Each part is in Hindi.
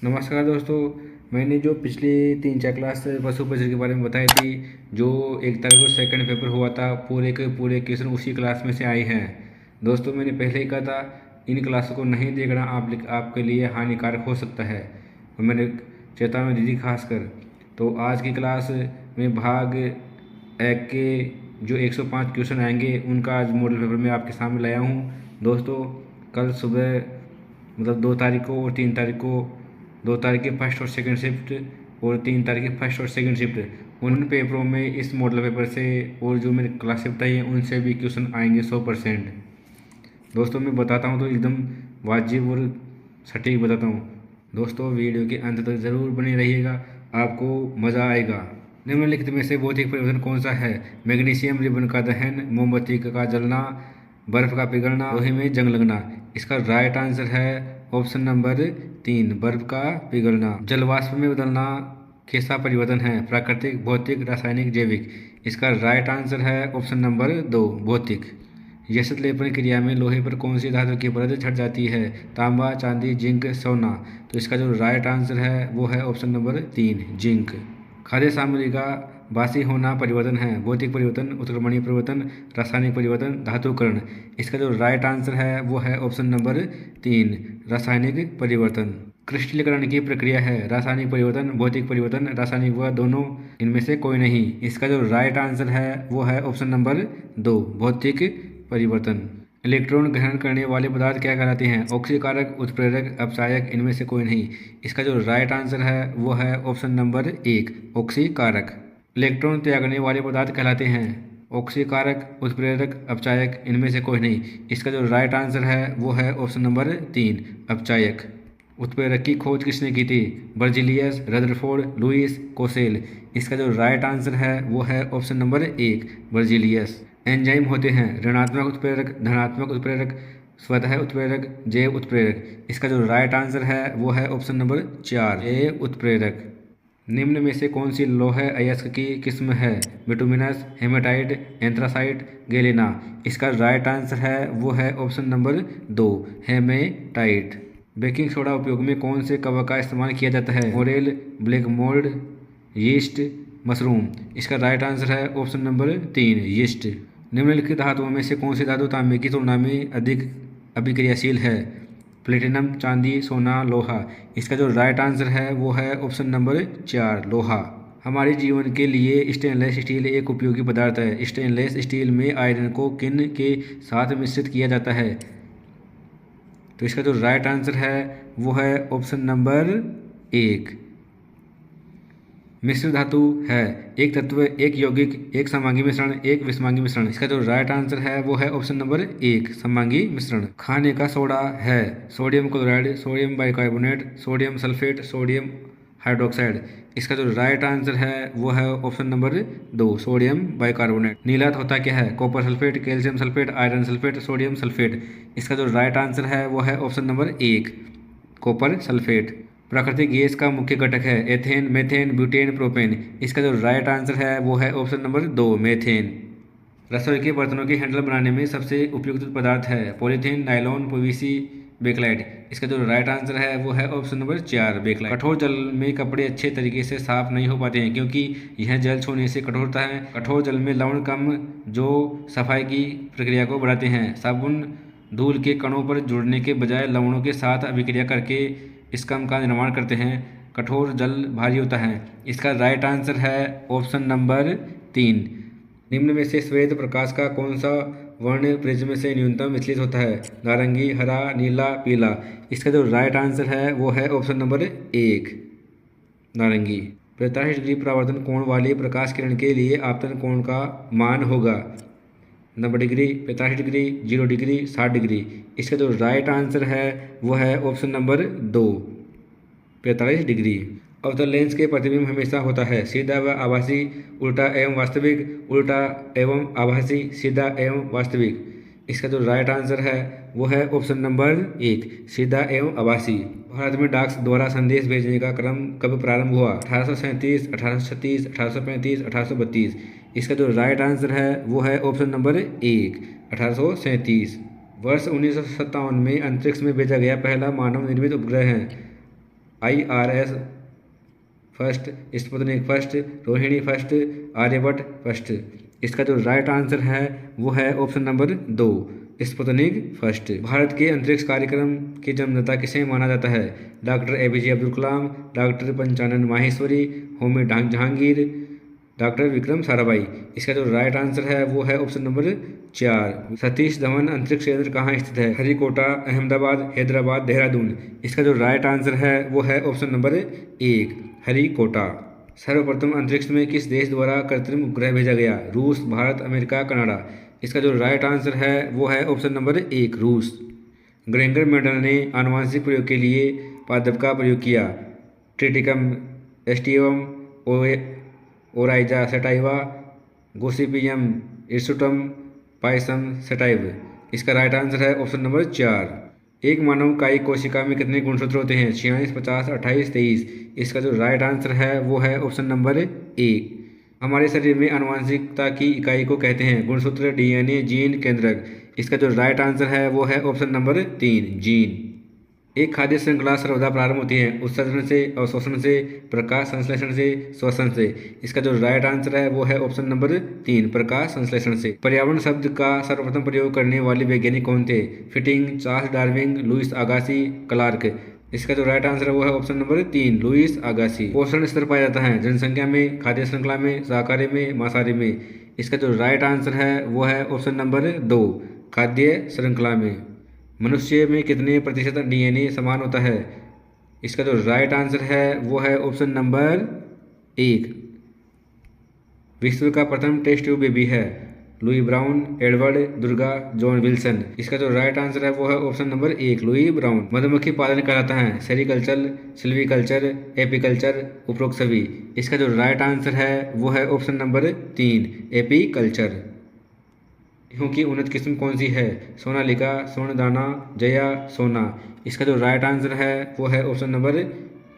नमस्कार दोस्तों। मैंने जो पिछली 3-4 क्लास पशु पक्षी के बारे में बताई थी, जो 1 तारीख को सेकंड पेपर हुआ था, पूरे के पूरे क्वेश्चन उसी क्लास में से आए हैं। दोस्तों मैंने पहले ही कहा था, इन क्लासों को नहीं देखना आपके लिए हानिकारक हो सकता है, और मैंने चेतावनी दी थी खासकर। तो आज की क्लास में भाग एक के जो 105 क्वेश्चन आएंगे, उनका आज मॉडल पेपर में आपके सामने लाया हूँ। दोस्तों कल सुबह मतलब 2 तारीख को और 3 तारीख को, 2 तारीख की फर्स्ट और सेकंड शिफ्ट और 3 तारीख की फर्स्ट और सेकंड शिफ्ट, उन पेपरों में इस मॉडल पेपर से और जो मेरी क्लास शिफ्ट आई है उनसे भी क्वेश्चन आएंगे 100%। दोस्तों मैं बताता हूँ तो एकदम वाजिब और सटीक बताता हूँ। दोस्तों वीडियो के अंत तक ज़रूर बने रहिएगा, आपको मज़ा आएगा। निम्नलिखित में से भौतिक परिवर्तन कौन सा है? मैग्नीशियम रिबन का दहन, मोमबत्ती का जलना, बर्फ का पिघलना, लोहे में जंग लगना। इसका राइट आंसर है ऑप्शन नंबर 3, बर्फ का पिघलना। जलवाष्प में बदलना कैसा परिवर्तन है? प्राकृतिक, भौतिक, रासायनिक, जैविक। इसका राइट आंसर है ऑप्शन नंबर 2, भौतिक। यशत लेपन क्रिया में लोहे पर कौन सी धातु की परत छट जाती है? तांबा, चांदी, जिंक, सोना। तो इसका जो राइट आंसर है वो है ऑप्शन नंबर 3, जिंक। खाद्य सामग्री का बासी होना परिवर्तन है? भौतिक परिवर्तन, उत्क्रमणीय परिवर्तन, रासायनिक परिवर्तन, धातुकरण। इसका जो राइट आंसर है वो है ऑप्शन नंबर 3, रासायनिक परिवर्तन। क्रिस्टलीकरण की प्रक्रिया है? रासायनिक परिवर्तन, भौतिक परिवर्तन, रासायनिक व दोनों, इनमें से कोई नहीं। इसका जो राइट आंसर है वो है ऑप्शन नंबर 2, भौतिक परिवर्तन। इलेक्ट्रॉन ग्रहण करने वाले पदार्थ क्या कहलाते हैं? ऑक्सीकारक, उत्प्रेरक, अपचायक, इनमें से कोई नहीं। इसका जो राइट आंसर है वो है ऑप्शन नंबर 1, ऑक्सीकारक। इलेक्ट्रॉन त्यागने वाले पदार्थ कहलाते हैं? ऑक्सीकारक, उत्प्रेरक, अपचायक, इनमें से कोई नहीं। इसका जो राइट आंसर है वो है ऑप्शन नंबर 3, अपचायक। उत्प्रेरक की खोज किसने की थी? Berzelius, Rutherford, Lewis, Kossel. इसका जो राइट आंसर है वो है ऑप्शन नंबर 1, बर्जीलियस। एंजाइम होते हैं? ऋणात्मक उत्प्रेरक, धनात्मक उत्प्रेरक, स्वतः उत्प्रेरक, जैव उत्प्रेरक। इसका जो राइट आंसर है वो है ऑप्शन नंबर 4, जैव उत्प्रेरक। निम्न में से कौन सी लौह अयस्क की किस्म है? Bituminous, hematite, anthracite, galena. इसका राइट आंसर है वो है option number 2, hematite. Baking soda उपयोग में कौन से कवक का इस्तेमाल किया जाता है? Morel, black mould, yeast, mushroom. इसका राइट आंसर है ऑप्शन नंबर 3, यीस्ट। निम्नलिखित धातुओं में से कौन सी धातु तांबे की तुलना में अधिक अभिक्रियाशील है? प्लेटिनम, चांदी, सोना, लोहा। इसका जो राइट आंसर है वो है ऑप्शन नंबर 4, लोहा। हमारे जीवन के लिए स्टेनलेस स्टील एक उपयोगी पदार्थ है। स्टेनलेस स्टील में आयरन को किन के साथ मिश्रित किया जाता है? तो इसका जो राइट आंसर है वो है ऑप्शन नंबर 1, मिश्र धातु है। एक तत्व, एक यौगिक, एक समांगी मिश्रण, एक विषमांगी मिश्रण। इसका जो राइट आंसर है वो है ऑप्शन नंबर 1, समांगी मिश्रण। खाने का सोडा है? Sodium chloride, sodium bicarbonate, sodium sulphate, sodium hydroxide. इसका जो राइट आंसर है वो है ऑप्शन नंबर 2, सोडियम बाइकार्बोनेट। नीलात होता क्या है? Copper sulphate, calcium sulphate, iron sulphate, sodium sulphate. इसका जो राइट आंसर है वो है ऑप्शन नंबर 1, कॉपर सल्फेट। प्राकृतिक गैस का मुख्य घटक है? Ethane, methane, butane, propane. इसका जो राइट आंसर है वो है ऑप्शन नंबर 2, मेथेन। रसोई के बर्तनों के हैंडल बनाने में सबसे उपयुक्त पदार्थ है? Polythene, nylon, PVC, Bakelite. इसका जो राइट आंसर है वो है ऑप्शन नंबर 4, बेकलाइट। कठोर जल में कपड़े अच्छे तरीके से साफ नहीं हो पाते हैं क्योंकि यह जल छूने से कठोरता है। कठोर जल में लवण कम जो सफाई की प्रक्रिया को बढ़ाते हैं। साबुन धूल के कणों पर जुड़ने के बजाय लवणों के साथ अभिक्रिया करके स्कम का निर्माण करते हैं। कठोर जल भारी होता है। इसका राइट आंसर है ऑप्शन नंबर 3। निम्न में से श्वेत प्रकाश का कौन सा वर्ण प्रिज्म से न्यूनतम विचलित होता है? नारंगी, हरा, नीला, पीला। इसका जो राइट आंसर है वो है ऑप्शन नंबर 1, नारंगी। 45 डिग्री परावर्तन कोण वाले प्रकाश किरण के लिए आपतन कोण का मान होगा? 90 डिग्री, 45 डिग्री, 0 डिग्री, 60 डिग्री। इसका जो राइट आंसर है वो है ऑप्शन नंबर 2, 45 डिग्री। अवतल लेंस के प्रतिबिंब हमेशा होता है? सीधा व आभासी, उल्टा एवं वास्तविक, उल्टा एवं आभासी, सीधा एवं वास्तविक। इसका जो राइट आंसर है वो है ऑप्शन नंबर 1, सीधा एवं आभासी। भारत में डाक द्वारा संदेश भेजने का क्रम कब प्रारंभ हुआ? 1837, 1836, 1835, 1832। इसका जो राइट आंसर है वो है ऑप्शन नंबर 1, 1837। वर्ष 1957 में अंतरिक्ष में भेजा गया पहला मानव निर्मित उपग्रह है? IRS first, Sputnik first, Rohini first, Aryabhata first. इसका जो राइट आंसर है वो है option number 2, Sputnik first. Bharat के अंतरिक्ष कार्यक्रम के जन्मदाता किसे माना जाता है? Doctor APJ Abdul Kalam, doctor Panchanan Maheshwari, Homi Jehangir, doctor Vikram Sarabhai. इसका जो राइट आंसर है वो है ऑप्शन नंबर 4, सतीश धवन अंतरिक्ष केंद्र कहाँ स्थित है? हरिकोटा, अहमदाबाद, हैदराबाद, देहरादून। इसका जो राइट आंसर है वो है ऑप्शन नंबर 1, हरिकोटा। सर्वप्रथम अंतरिक्ष में किस देश द्वारा कृत्रिम उपग्रह भेजा गया? रूस, भारत, अमेरिका, कनाडा। इसका जो राइट आंसर है वो है ऑप्शन नंबर 1, रूस। ग्रेंगर मेंडल ने आनुवंशिक प्रयोग के लिए पादप का प्रयोग किया? Triticum aestivum, Oryza sativa, Gossypium hirsutum, Pisum sativum. इसका राइट आंसर है ऑप्शन नंबर 4। एक मानव कायिक कोशिका में कितने गुणसूत्र होते हैं? 46, 50, 28, 23। इसका जो राइट आंसर है वो है ऑप्शन नंबर 1। हमारे शरीर में आनुवंशिकता की इकाई को कहते हैं? गुणसूत्र, DNA, जीन, केंद्रक। इसका जो राइट आंसर है वो है ऑप्शन नंबर 3, जीन। एक खाद्य श्रृंखला सर्वदा प्रारंभ होती है उत्सर्जन से, अवशोषण से, प्रकाश संश्लेषण से, श्वसन से। इसका जो राइट आंसर है वो है ऑप्शन नंबर 3, प्रकाश संश्लेषण से। पर्यावरण शब्द का सर्वप्रथम प्रयोग करने वाले वैज्ञानिक कौन थे? Fitting, Charles Darwin, Louis Agassiz, Clarke. इसका जो राइट आंसर है वो है ऑप्शन नंबर 3, लुईस अगासी। पोषण स्तर पाया जाता है जनसंख्या में, खाद्य श्रृंखला में, शाकाहारी में, मांसाहारी में। इसका जो राइट आंसर है वो है ऑप्शन नंबर 2, खाद्य श्रृंखला में। मनुष्य में कितने प्रतिशत DNA समान होता है? इसका जो राइट आंसर है वो है ऑप्शन नंबर 1। विश्व का प्रथम टेस्ट ट्यूब बेबी है? Louise Brown, Edward, Durga, John Wilson. इसका जो राइट आंसर है वो है ऑप्शन नंबर 1, लुई ब्राउन। मधुमक्खी पालन कहलाता है? सेरिकल्चर, सिल्वीकल्चर, एपीकल्चर, उपरोक्त सभी। इसका जो राइट आंसर है वो है ऑप्शन नंबर 3, एपीकल्चर। गेहूं की उन्नत किस्म कौन सी है? सोनालिका, स्वर्णदाना, जया, सोना। इसका जो राइट आंसर है वो है ऑप्शन नंबर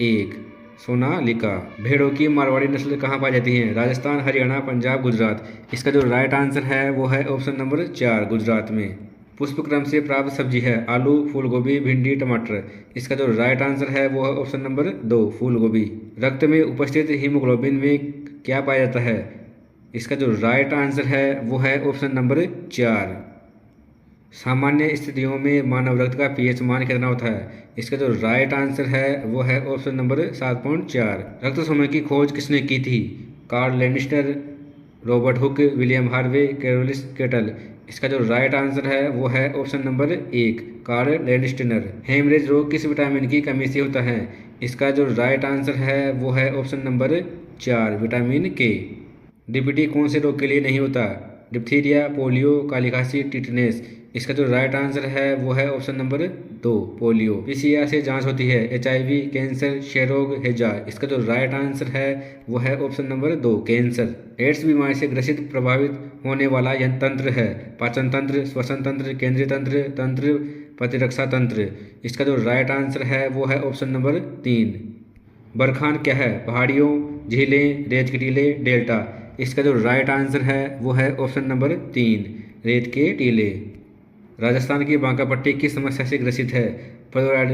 1, सोनालिका। भेड़ों की मारवाड़ी नस्ल कहाँ पाई जाती है? राजस्थान, हरियाणा, पंजाब, गुजरात। इसका जो राइट आंसर है वो है ऑप्शन नंबर 4, गुजरात में। पुष्प क्रम से प्राप्त सब्जी है? आलू, फूलगोभी, भिंडी, टमाटर। इसका जो राइट आंसर है वो है ऑप्शन नंबर 2, फूलगोभी। रक्त में उपस्थित हीमोग्लोबिन में क्या पाया जाता है? इसका जो राइट आंसर है वो है ऑप्शन नंबर 4। सामान्य स्थितियों में मानव रक्त का pH मान कितना होता है? इसका जो राइट आंसर है वो है ऑप्शन नंबर 7.4। रक्त समूह की खोज किसने की थी? Karl Landsteiner, Robert Hooke, William Harvey, कैरोलिस केटल। इसका जो राइट आंसर है वो है option number 1, Karl Landsteiner. Haemorrhage रोग किस विटामिन की कमी से होता है? इसका जो राइट आंसर है वो है ऑप्शन नंबर 4, विटामिन के। DPT कौन से रोग के लिए नहीं होता? डिप्थीरिया, पोलियो, काली खांसी, टिटनेस। इसका जो राइट आंसर है वो है ऑप्शन नंबर 2, पोलियो। PCR से जांच होती है? HIV, कैंसर, क्षय रोग, हैजा। इसका जो राइट आंसर है वो है ऑप्शन नंबर 2, कैंसर। एड्स बीमारी से ग्रसित प्रभावित होने वाला यह तंत्र है? पाचन तंत्र, श्वसन तंत्र, केंद्रीय तंत्र, प्रतिरक्षा तंत्र। इसका जो राइट आंसर है वो है ऑप्शन नंबर 3। बरखान क्या है? पहाड़ियों, झीलें, रेत के टीले, डेल्टा। इसका जो राइट आंसर है वो है ऑप्शन नंबर 3, रेत के टीले। राजस्थान की बांका पट्टी किस समस्या से ग्रसित है? फ्लोराइड,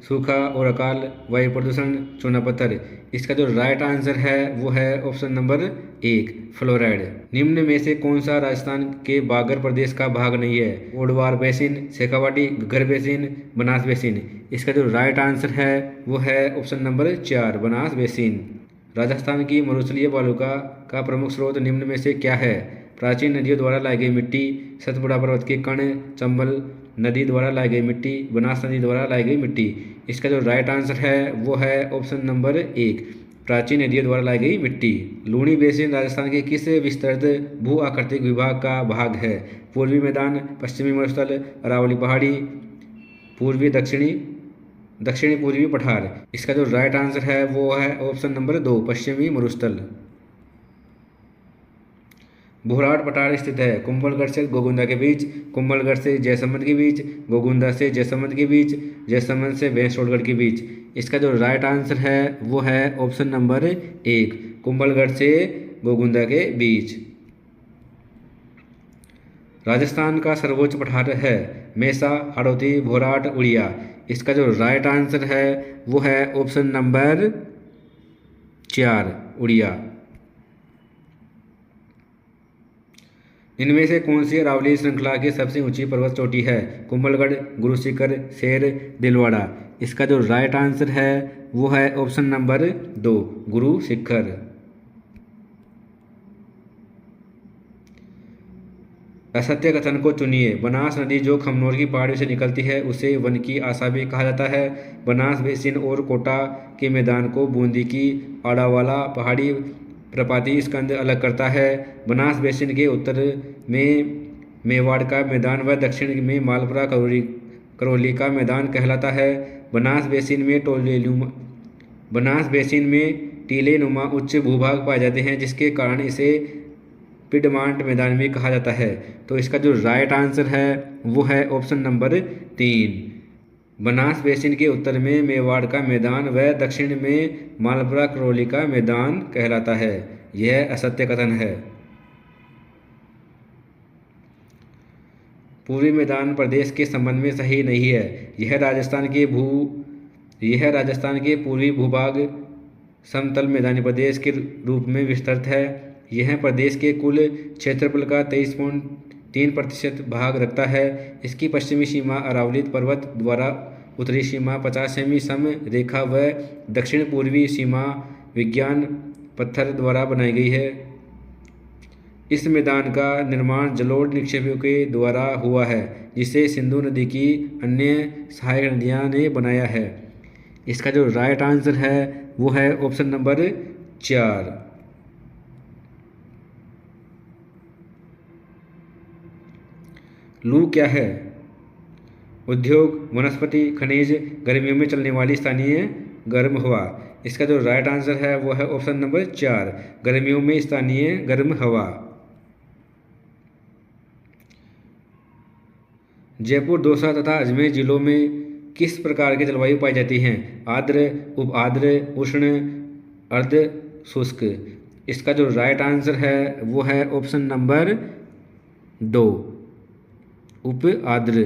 सूखा और अकाल, वायु प्रदूषण, चूना पत्थर। इसका जो राइट आंसर है वो है ऑप्शन नंबर 1, फ्लोराइड। निम्न में से कौन सा राजस्थान के बागर प्रदेश का भाग नहीं है? ओडवार basin, Shekhawati, Ghaggar basin, Banas basin. इसका जो राइट आंसर है वो है option number 4, Banas basin. Rajasthan की मरुस्थलीय बालुका का प्रमुख स्रोत निम्न में से क्या है? प्राचीन नदियों द्वारा लाई गई मिट्टी, सतपुड़ा पर्वत के कण, चंबल नदी द्वारा लाई गई मिट्टी, बनास नदी द्वारा लाई गई मिट्टी। इसका जो राइट आंसर है वो है ऑप्शन नंबर 1, प्राचीन नदियों द्वारा लाई गई मिट्टी। लूणी बेसिन राजस्थान के किस विस्तृत भू आकृतिक विभाग का भाग है? पूर्वी मैदान, पश्चिमी मरुस्थल, अरावली पहाड़ी, पूर्वी दक्षिणी पूर्वी पठार। इसका जो राइट आंसर है वो है ऑप्शन नंबर 2, पश्चिमी मरुस्थल। भोराट पठार स्थित है? कुंभलगढ़ से गोगुंदा के बीच, कुंभलगढ़ से जयसमंद के बीच, गोगुंदा से जयसमंद के बीच, जयसमंद से भैंसोड़गढ़ के बीच। इसका जो राइट आंसर है वो है ऑप्शन नंबर 1, कुंभलगढ़ से गोगुंदा के बीच। राजस्थान का सर्वोच्च पठार है? मेसा, हाड़ौती, भोराट, उड़िया। इसका जो राइट आंसर है वो है ऑप्शन नंबर 4 उड़िया। इनमें से कौन सी अरावली श्रृंखला की सबसे ऊंची पर्वत चोटी है? कुंभलगढ़, गुरु शिखर, शेर, दिलवाड़ा। इसका जो राइट आंसर है वो है ऑप्शन नंबर 2 गुरु शिखर। असत्य कथन को चुनिए। बनास नदी जो खमनोर की पहाड़ियों से निकलती है उसे वन की आशा भी कहा जाता है। बनास बेसिन और कोटा के मैदान को बूंदी की आड़ावाला पहाड़ी प्रपाती स्कंद अलग करता है। बनास बेसिन के उत्तर में मेवाड़ का मैदान व दक्षिण में मालपुरा करौली का मैदान कहलाता है। बनास बेसिन में टीले नुमा उच्च भूभाग पाए जाते हैं जिसके कारण इसे पिडमांट मैदान भी कहा जाता है। तो इसका जो राइट आंसर है वो है ऑप्शन नंबर 3 बनास बेसिन के उत्तर में मेवाड़ का मैदान व दक्षिण में मालपुरा करौली का मैदान कहलाता है। यह असत्य कथन है। पूर्वी मैदान प्रदेश के संबंध में सही नहीं है। यह राजस्थान के पूर्वी भूभाग समतल मैदानी प्रदेश के रूप में विस्तृत है। यह प्रदेश के कुल क्षेत्रफल का 23.3% भाग रखता है। इसकी पश्चिमी सीमा अरावली पर्वत द्वारा, उत्तरी सीमा 50 सम रेखा व दक्षिण पूर्वी सीमा विज्ञान पत्थर द्वारा बनाई गई है। इस मैदान का निर्माण जलोढ़ निक्षेपों के द्वारा हुआ है जिसे सिंधु नदी की अन्य सहायक नदियां ने बनाया है। इसका जो राइट आंसर है वो है ऑप्शन नंबर 4। लू क्या है? उद्योग, वनस्पति, खनिज, गर्मियों में चलने वाली स्थानीय गर्म हवा। इसका जो राइट आंसर है वो है ऑप्शन नंबर 4 गर्मियों में स्थानीय गर्म हवा। जयपुर, दौसा तथा अजमेर जिलों में किस प्रकार की जलवायु पाई जाती है? आर्द्र, उप आर्द्र, उष्ण, अर्ध शुष्क। इसका जो राइट आंसर है वो है ऑप्शन नंबर 2 उप आर्द्र।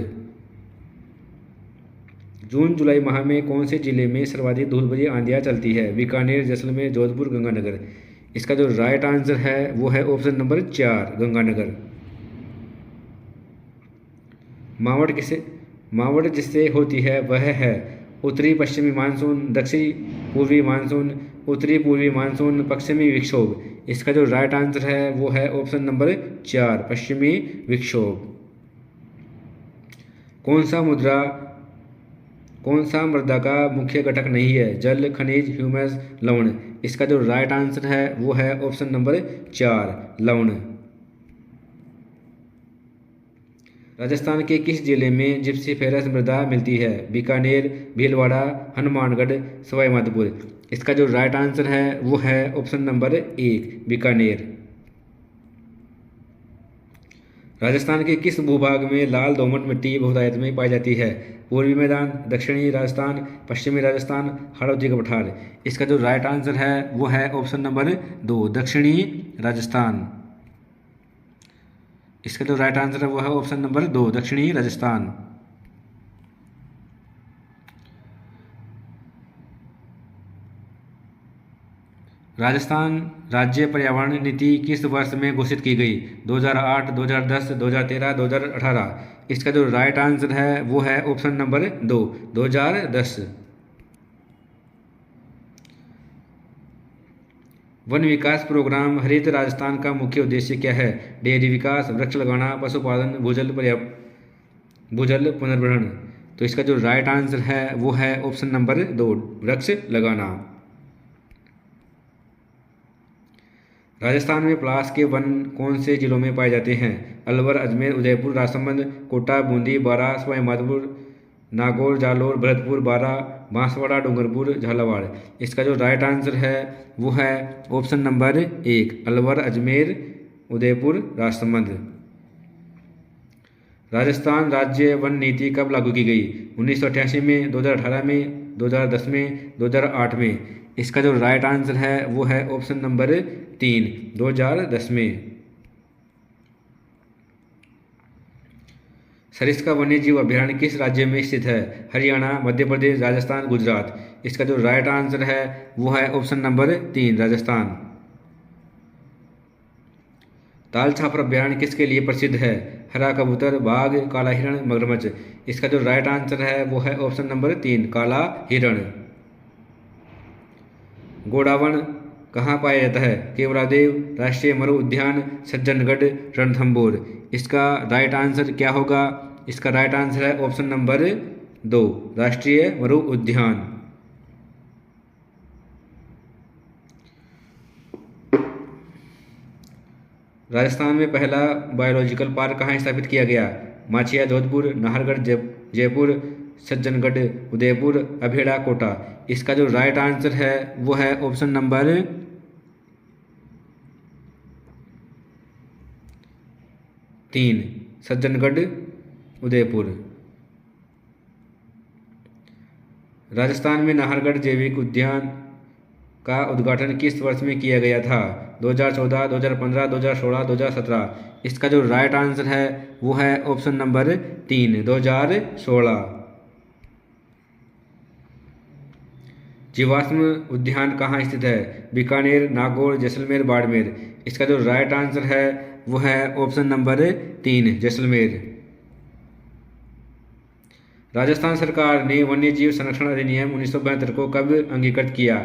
जून जुलाई माह में कौन से जिले में सर्वाधिक धूल भरी आंधियां चलती है? बीकानेर, जैसलमेर, जोधपुर, गंगानगर। इसका जो राइट आंसर है वो है ऑप्शन नंबर 4 गंगानगर। मावट जिससे होती है वह है उत्तरी पश्चिमी मानसून, दक्षिणी पूर्वी मानसून, उत्तरी पूर्वी मानसून, पश्चिमी विक्षोभ। इसका जो राइट आंसर है वो है ऑप्शन नंबर 4 पश्चिमी विक्षोभ। कौन सा मृदा का मुख्य घटक नहीं है? जल, खनिज, ह्यूमस, लवण। इसका जो राइट आंसर है वो है ऑप्शन नंबर 4 लवण। राजस्थान के किस जिले में जिप्सीफेरस मृदा मिलती है? बीकानेर, भीलवाड़ा, हनुमानगढ़, सवाई माधोपुर। इसका जो राइट आंसर है वो है ऑप्शन नंबर 1 बीकानेर। राजस्थान के किस भूभाग में लाल दोमट मिट्टी बहुतायत में पाई जाती है? पूर्वी मैदान, दक्षिणी राजस्थान, पश्चिमी राजस्थान, हाड़ौती का पठार। इसका जो राइट आंसर है वो है ऑप्शन नंबर 2 दक्षिणी राजस्थान। इसका जो राइट आंसर है वो है ऑप्शन नंबर 2 दक्षिणी राजस्थान। राजस्थान राज्य पर्यावरण नीति किस वर्ष में घोषित की गई? 2008, 2010, 2013, 2018। इसका जो राइट आंसर है वो है ऑप्शन नंबर 2 2010। वन विकास प्रोग्राम हरित राजस्थान का मुख्य उद्देश्य क्या है? डेयरी विकास, वृक्ष लगाना, पशुपालन, भूजल पुनर्भरण। तो इसका जो राइट आंसर है वो है ऑप्शन नंबर 2 वृक्ष लगाना। राजस्थान में पलाश के वन कौन से जिलों में पाए जाते हैं? अलवर, अजमेर, उदयपुर, राजसमंद, कोटा, बूंदी, बारां, सवाई माधोपुर, नागौर, जालोर, भरतपुर, बारां, बांसवाड़ा, डूंगरपुर, झालावाड़। इसका जो राइट आंसर है वो है ऑप्शन नंबर 1 अलवर, अजमेर, उदयपुर, राजसमंद। राजस्थान राज्य वन नीति कब लागू की गई? 1988 में, 2018 में, 2010 में, 2008 में। इसका जो राइट आंसर है वो है ऑप्शन नंबर 3 2010 में। सरिस्का वन्य जीव अभयारण्य किस राज्य में स्थित है? हरियाणा, मध्य प्रदेश, राजस्थान, गुजरात। इसका जो राइट आंसर है वो है ऑप्शन नंबर 3 राजस्थान। ताल छापर अभयारण्य किसके लिए प्रसिद्ध है? हरा कबूतर, बाघ, काला हिरण, मगरमच्छ। इसका जो राइट आंसर है वो है ऑप्शन नंबर 3 काला हिरण। गोडावण कहाँ पाया जाता है? केवलादेव, राष्ट्रीय मरु उद्यान, सज्जनगढ़, रणथंभौर। इसका राइट आंसर क्या होगा? इसका राइट आंसर है ऑप्शन नंबर 2 राष्ट्रीय मरु उद्यान। राजस्थान में पहला बायोलॉजिकल पार्क कहाँ स्थापित किया गया? माचिया, जोधपुर, नाहरगढ़, जयपुर, सज्जनगढ़, उदयपुर, अभेड़ा, कोटा। इसका जो राइट आंसर है वो है ऑप्शन नंबर 3 सज्जनगढ़, उदयपुर। राजस्थान में नाहरगढ़ जैविक उद्यान का उद्घाटन किस वर्ष में किया गया था? 2014, 2015, 2016, 2017। इसका जो राइट आंसर है वो है ऑप्शन नंबर 3 2016। जीवाश्म उद्यान कहाँ स्थित है? बीकानेर, नागौर, जैसलमेर, बाड़मेर। इसका जो राइट आंसर है वो है ऑप्शन नंबर 3 जैसलमेर। राजस्थान सरकार ने वन्य जीव संरक्षण अधिनियम 1972 को कब अंगीकृत किया?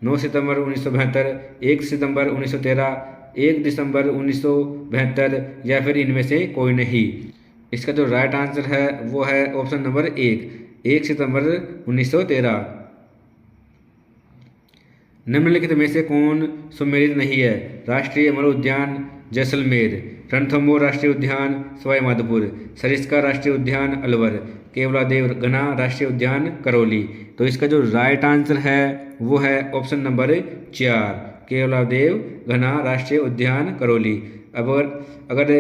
9 सितंबर 1972, 1 सितंबर 1913, 1 दिसंबर 1972 या फिर इनमें से कोई नहीं। इसका जो राइट आंसर है वो है ऑप्शन नंबर 1 सितंबर 1913। निम्नलिखित में से कौन सम्मिलित नहीं है? राष्ट्रीय मरु उद्यान जैसलमेर, रणथंभौर राष्ट्रीय उद्यान सवाई माधोपुर, सरिस्का राष्ट्रीय उद्यान अलवर, केवलादेव घना राष्ट्रीय उद्यान करौली। तो इसका जो राइट आंसर है वो है ऑप्शन नंबर 4 केवलादेव घना राष्ट्रीय उद्यान करौली। अब अगर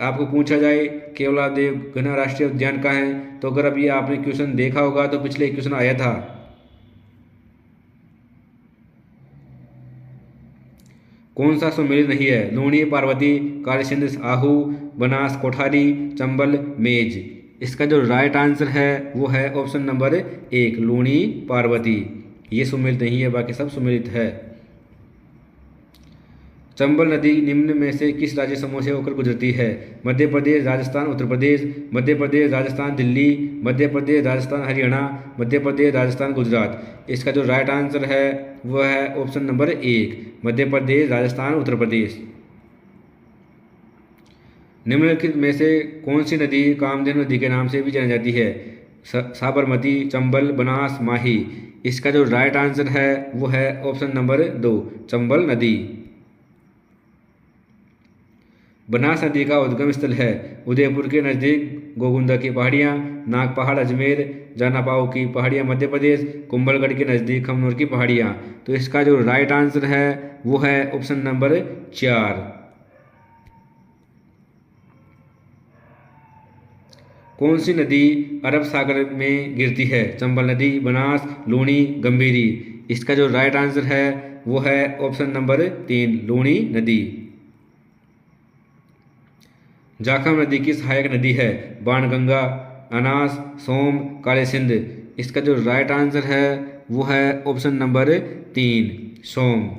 आपको पूछा जाए केवलादेव घना राष्ट्रीय उद्यान कहाँ है, तो अगर अभी आपने क्वेश्चन देखा होगा तो पिछले क्वेश्चन आया था। कौन सा सम्मिलित नहीं है? लूणी, पार्वती, कालीसिंध, आहू, बनास, कोठारी, चंबल, मेज। इसका जो राइट आंसर है वो है ऑप्शन नंबर 1 लूणी, पार्वती। ये सम्मिलित नहीं है, बाकी सब सम्मिलित है। चंबल नदी निम्न में से किस राज्य समूह से होकर गुजरती है? मध्य प्रदेश, राजस्थान, उत्तर प्रदेश, मध्य प्रदेश, राजस्थान, दिल्ली, मध्य प्रदेश, राजस्थान, हरियाणा, मध्य प्रदेश, राजस्थान, गुजरात। इसका जो राइट आंसर है वह है ऑप्शन नंबर 1 मध्य प्रदेश, राजस्थान, उत्तर प्रदेश। निम्नलिखित में से कौन सी नदी कामधेनु नदी के नाम से भी जानी जाती है? साबरमती, चंबल, बनास, माही। इसका जो राइट आंसर है वो है ऑप्शन नंबर 2 चंबल नदी। बनास नदी का उद्गम स्थल है उदयपुर के नज़दीक गोगुंदा की पहाड़ियाँ, नाग पहाड़ अजमेर, जानापाओ की पहाड़ियाँ मध्य प्रदेश, कुंभलगढ़ के नज़दीक खमनोर की पहाड़ियाँ। तो इसका जो राइट आंसर है वो है ऑप्शन नंबर 4। कौन सी नदी अरब सागर में गिरती है? चंबल नदी, बनास, लूणी, गंभीरी। इसका जो राइट आंसर है वो है ऑप्शन नंबर 3 लूणी नदी। जाखम नदी की सहायक नदी है? बाणगंगा, अनास, सोम, काले सिंध। इसका जो राइट आंसर है वो है ऑप्शन नंबर 3 सोम।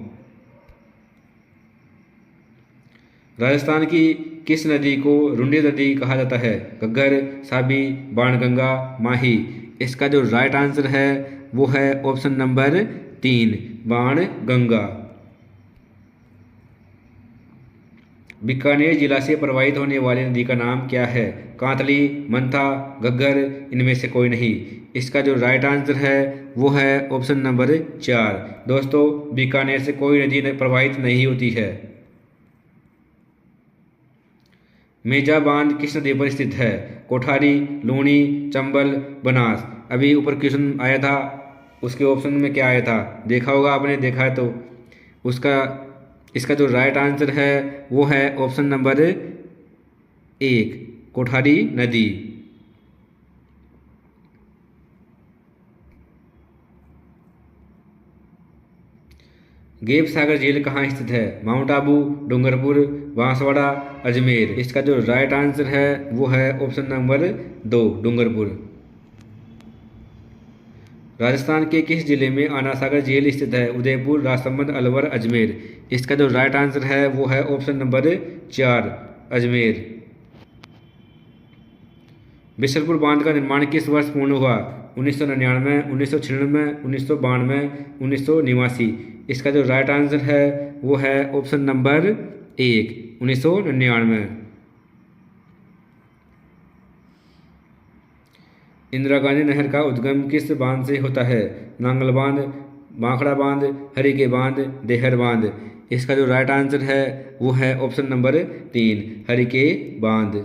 राजस्थान की किस नदी को रुंडी नदी कहा जाता है? घग्गर, साबी, बाणगंगा, माही। इसका जो राइट आंसर है वो है ऑप्शन नंबर 3 बाणगंगा। बीकानेर जिला से प्रवाहित होने वाली नदी का नाम क्या है? कांतली, मंथा, घग्गर, इनमें से कोई नहीं। इसका जो राइट आंसर है वो है ऑप्शन नंबर 4। दोस्तों, बीकानेर से कोई नदी प्रवाहित नहीं होती है। मेजा बांध किस नदी पर स्थित है? कोठारी, लूणी, चंबल, बनास। अभी ऊपर क्वेश्चन आया था, उसके ऑप्शन में क्या आया था देखा होगा आपने, देखा है तो इसका जो राइट आंसर है वो है ऑप्शन नंबर 1 कोठारी नदी। गेप सागर झील कहाँ स्थित है? माउंट आबू, डूंगरपुर, बांसवाड़ा, अजमेर। इसका जो राइट आंसर है वो है ऑप्शन नंबर 2 डूंगरपुर। राजस्थान के किस जिले में आना सागर झील स्थित है? उदयपुर, राजसमंद, अलवर, अजमेर। इसका जो राइट आंसर है वो है ऑप्शन नंबर 4 अजमेर। बिशनपुर बांध का निर्माण किस वर्ष पूर्ण हुआ? 1999, 1996, 1992, 1989। इसका जो राइट आंसर है वो है ऑप्शन नंबर 1 1999। इंदिरा गांधी नहर का उद्गम किस बांध से होता है? नांगल बांध, भाखड़ा बांध, हरिके बांध, देहर बांध। इसका जो राइट आंसर है वो है ऑप्शन नंबर 3 हरिके बांध।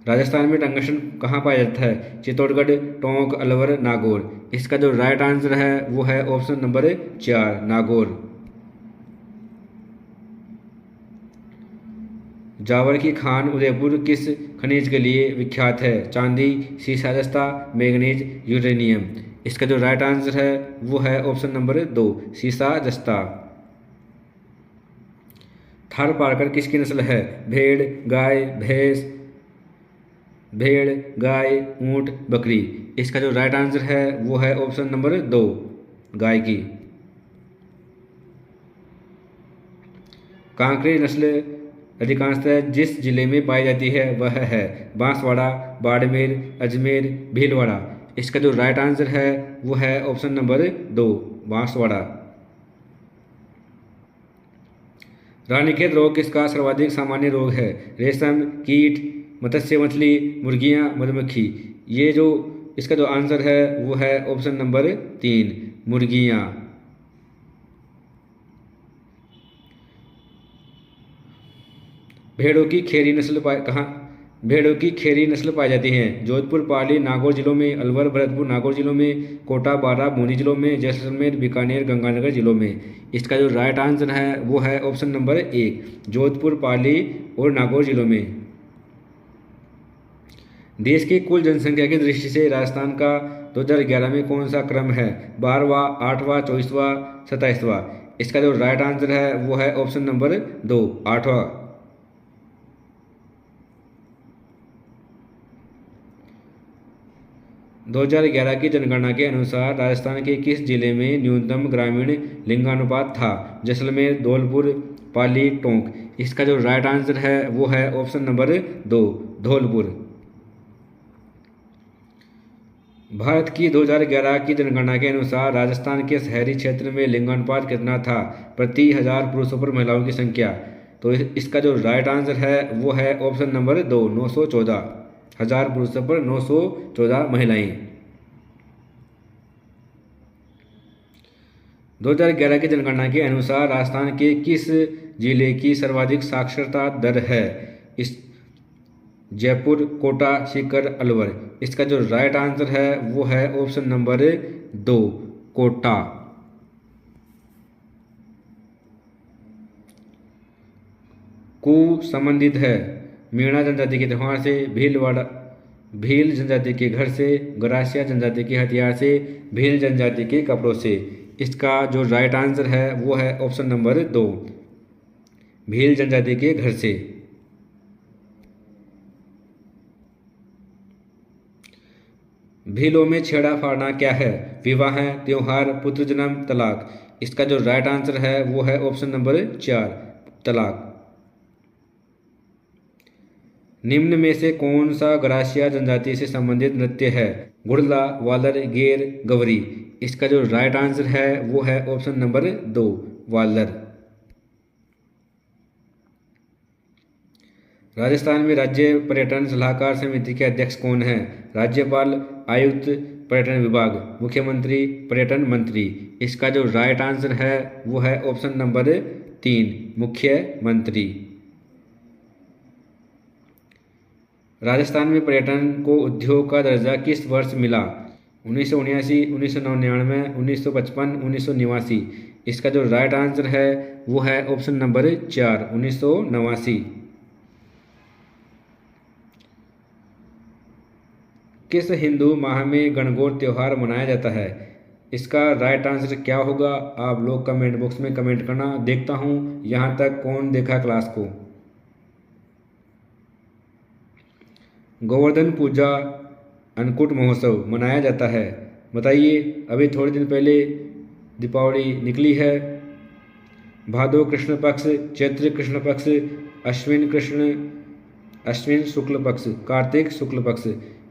राजस्थान में टंगस्टन कहाँ पाया जाता है? चित्तौड़गढ़, टोंक, अलवर, नागौर। इसका जो राइट आंसर है वो है ऑप्शन नंबर 4 नागौर। जावर की खान उदयपुर किस खनिज के लिए विख्यात है? चांदी, सीसा जस्ता, मैग्नीज, यूरेनियम। इसका जो राइट आंसर है वो है ऑप्शन नंबर 2 सीसा जस्ता। थारपारकर किसकी नस्ल है? भेड़, गाय, भैंस, भेड़, गाय, ऊंट, बकरी। इसका जो राइट आंसर है वो है ऑप्शन नंबर 2 गाय की। कांकरेज नस्ल अधिकांशतः जिस जिले में पाई जाती है वह है बांसवाड़ा, बाड़मेर, अजमेर, भीलवाड़ा। इसका जो राइट आंसर है वो है ऑप्शन नंबर 2 बांसवाड़ा। रानीखेत रोग किसका सर्वाधिक सामान्य रोग है? रेशम कीट, मत्स्य मछली, मुर्गियां, मधुमक्खी। ये जो इसका जो आंसर है वो है ऑप्शन नंबर 3 मुर्गियां। भेड़ों की खेरी नस्ल कहाँ भेड़ों की खेरी नस्ल पाई जाती है? जोधपुर, पाली, नागौर जिलों में, अलवर, भरतपुर, नागौर जिलों में, कोटा, बारां, बूंदी जिलों में, जैसलमेर, बीकानेर, गंगानगर जिलों में। इसका जो राइट आंसर है वो है ऑप्शन नंबर 1 जोधपुर, पाली और नागौर जिलों में। देश की कुल जनसंख्या की दृष्टि से राजस्थान का 2011 में कौन सा क्रम है? 12वां, 8वां, 24वां, 27वां। इसका जो राइट आंसर है वो है ऑप्शन नंबर 2 8वां। 2011 की जनगणना के अनुसार राजस्थान के किस जिले में न्यूनतम ग्रामीण लिंगानुपात था? जैसलमेर, धौलपुर, पाली, टोंक। इसका जो राइट आंसर है वो है ऑप्शन नंबर 2 धौलपुर। भारत की 2011 की जनगणना के अनुसार राजस्थान के शहरी क्षेत्र में लिंगानुपात कितना था प्रति 1000 पुरुषों पर महिलाओं की संख्या? तो इसका जो राइट आंसर है वो है ऑप्शन नंबर 2 914। 1000 पुरुषों पर 914 महिलाएं। 2011 की जनगणना के अनुसार राजस्थान के किस जिले की सर्वाधिक साक्षरता दर है? इस जयपुर, कोटा, सीकर, अलवर। इसका जो राइट आंसर है वो है ऑप्शन नंबर 2 कोटा। कु संबंधित है मीणा जनजाति के त्योहार से, भील जनजाति के घर से, गरासिया जनजाति के हथियार से, भील जनजाति के कपड़ों से। इसका जो राइट आंसर है वो है ऑप्शन नंबर 2 भील जनजाति के घर से। भीलों में छेड़ा फाड़ना क्या है? विवाह, त्योहार, पुत्र जन्म, तलाक। इसका जो राइट आंसर है वो है ऑप्शन नंबर 4 तलाक। निम्न में से कौन सा गरासिया जनजाति से संबंधित नृत्य है? गुड़ला, वालर, गेर, गवरी। इसका जो राइट आंसर है वो है ऑप्शन नंबर 2 वालर। राजस्थान में राज्य पर्यटन सलाहकार समिति के अध्यक्ष कौन है? राज्यपाल, आयुक्त, पर्यटन विभाग, मुख्यमंत्री, पर्यटन मंत्री। इसका जो राइट आंसर है वो है ऑप्शन नंबर 3 मुख्यमंत्री। राजस्थान में पर्यटन को उद्योग का दर्जा किस वर्ष मिला? 1979, 1999, 1955, 1989। इसका जो राइट आंसर है वो है ऑप्शन नंबर 4 1989। किस हिंदू माह में गणगौर त्योहार मनाया जाता है? इसका राइट आंसर क्या होगा आप लोग कमेंट बॉक्स में कमेंट करना। देखता हूँ यहाँ तक कौन देखा क्लास को। गोवर्धन पूजा अन्नकूट महोत्सव मनाया जाता है। बताइए, अभी थोड़े दिन पहले दीपावली निकली है। भादो कृष्ण पक्ष, चैत्र कृष्ण पक्ष, अश्विन शुक्ल पक्ष, कार्तिक शुक्ल पक्ष।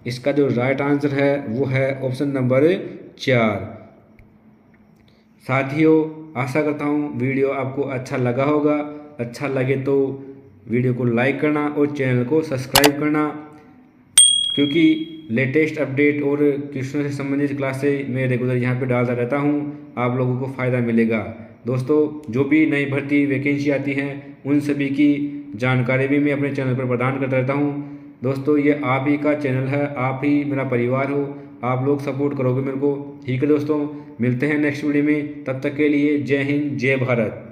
इसका जो राइट आंसर है वो है ऑप्शन नंबर 4। साथियों, आशा करता हूँ वीडियो आपको अच्छा लगा होगा। अच्छा लगे तो वीडियो को लाइक करना और चैनल को सब्सक्राइब करना, क्योंकि लेटेस्ट अपडेट और क्वेश्चन से संबंधित क्लासें मैं रेगुलर यहाँ पे डालता रहता हूँ। आप लोगों को फ़ायदा मिलेगा। दोस्तों, जो भी नई भर्ती वैकेंसी आती हैं उन सभी की जानकारी भी मैं अपने चैनल पर प्रदान करता रहता हूँ। दोस्तों, ये आप ही का चैनल है, आप ही मेरा परिवार हो। आप लोग सपोर्ट करोगे मेरे को, ठीक है दोस्तों। मिलते हैं नेक्स्ट वीडियो में, तब तक के लिए जय हिंद जय भारत।